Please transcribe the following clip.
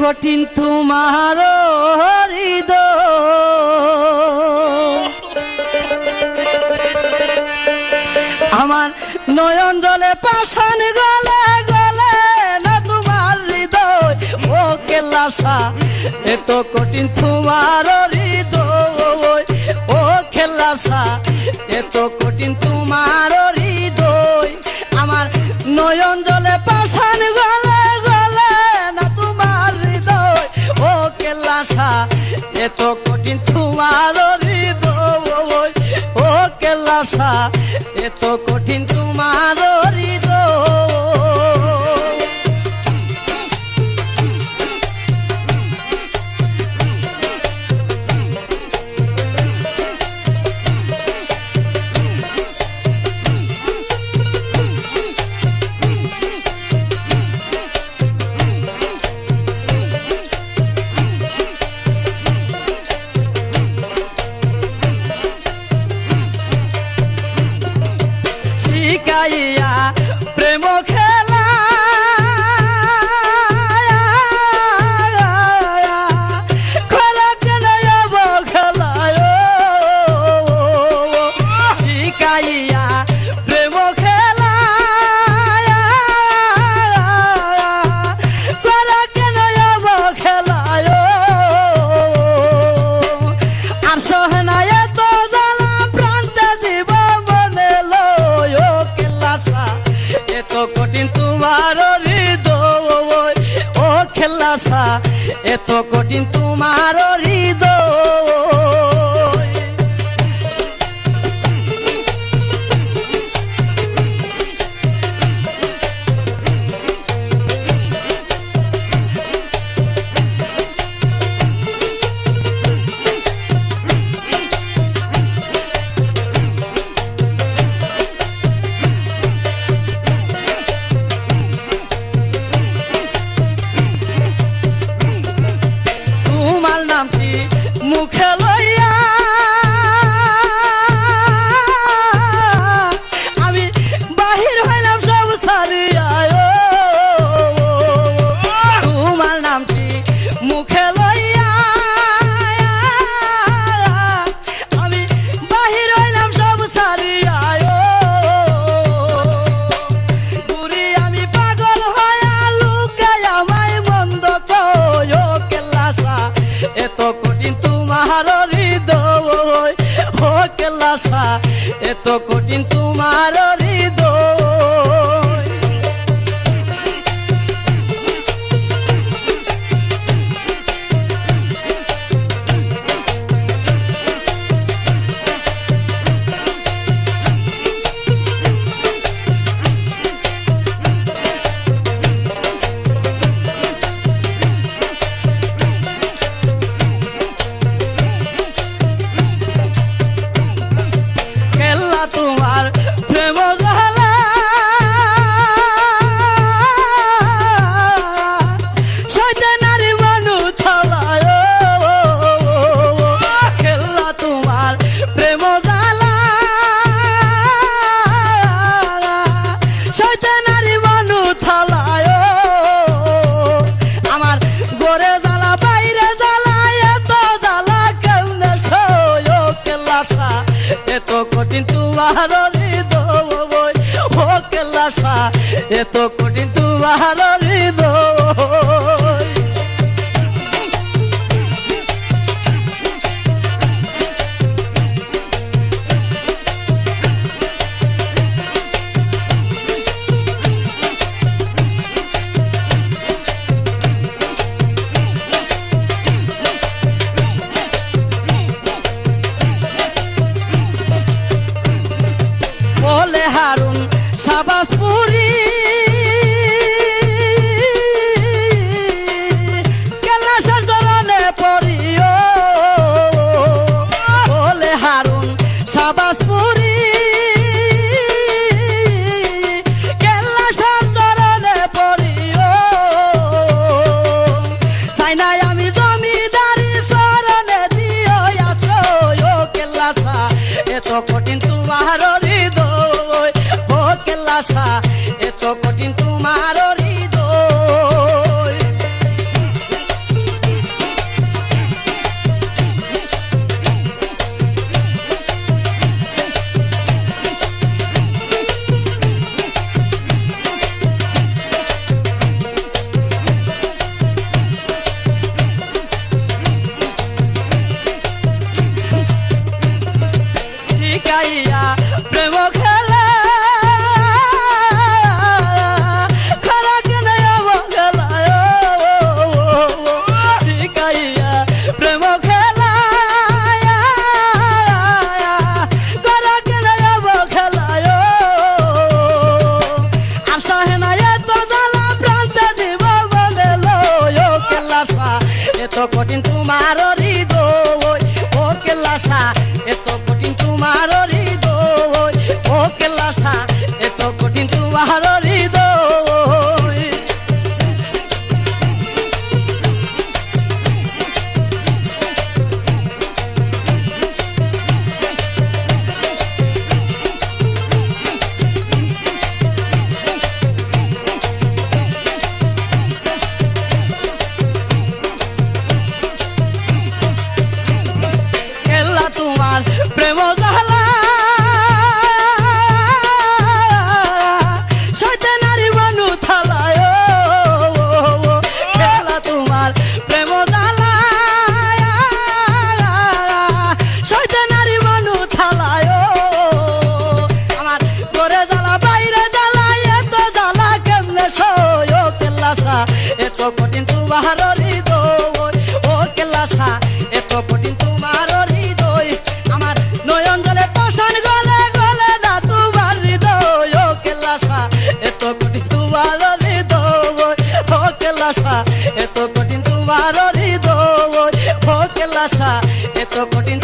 কঠিন তোমার হৃদয়, আমার নয়ন জলে পাষাণ গলে গলে না তোমার হৃদয়। ও কেল্লাসা এত কঠিন তোমার হৃদয়, ও কেল্লাসা এত কঠিন তোমার হৃদয়, আমার নয়ন জলে পাষাণ গলে গলে না তোমার হৃদয়। ও কেল্লাসা এত কঠিন তোমার হৃদয়, ও কেল্লাসা এত কঠিন তোমার হৃদয়। শিখাইয়া প্রেম খেলা শিখাইয়া প্রেম খেলা খেলায় আর সহনা এত জ্বালা প্রান্তে জীব মনে লয়। ও কেল্লাসা এত কঠিন তোমার হৃদয়, ও কেল্লাসা এত কঠিন তোমার হৃদয়। তোমার নামটি মুখে লইয়া আমি বাহির হইলাম সব ছাড়িয়া। তোমার নামটি মুখে লইয়া আমি বাহির হইলাম সব ছাড়িয়া। ঘুরি আমি পাগল হইয়া লুকাই আমায় মন্দ কয়। ও কেল্লাসা এত কঠিন তোমার হৃদয়, ও কেল্লাসা এত কঠিন তোমার হৃদয়। কেল্লা তোমার প্রেম জ্বালা শয়তানারি মানু থালায়। কেল্লা তোমার প্রেম জ্বালা শয়তানারি মানু থালায়। আমার ঘরে জ্বালা বাইরে জ্বালা এত জ্বালা কেমনে সয়। ও কেল্লাসা এত কঠিন তোমার হৃদয়, ও কেল্লাসা এত কঠিন তোমার হৃদয়। বলে হারুন সাবাসপুরি কেল্লাসার চরণে পড়িও। বলে হারুন সাবাসপুরি কেল্লাসার চরণে পড়িও। তাই নাই আমি জমিদারি চরণে দিও আছো। ও কেল্লাসা এত কঠিন তোমার হৃদয়, ও কেল্লাসা এত কঠিন তোমার হৃদয়। প্রেম খেলা খেলা কেন খেলা শিখাইয়া প্রেম খেলা খেলা কেন খেলা আশা হেনা এত জ্বালা প্রান্তে দিব বলে কেলাসা এত কঠিন তোমার হৃদয় ও কেলাসা এত কঠিন তোমার হৃদয় ও কেলাসা এত কঠিন তোমার হৃদয় তোমার প্রেম জ্বালা শয়তানারি মানু থালায় খেলা তোমার প্রেম জ্বালা শয়তানারি মানু থালায় আমার ঘরে জ্বালা বাইরে জ্বালা এত জ্বালা কেমনে সয় ও কেলাসা এত কঠিন তোমার হৃদয় ও কেলাসা এত কঠিন তোমার হৃদয় আমার নয়ন জলে পশান গলে গলে না তোমার হৃদয় ও কেলাসা এত কঠিন তোমার হৃদয় ও কেলাসা এত কঠিন তোমার হৃদয় ও কেলাসা এত কঠিন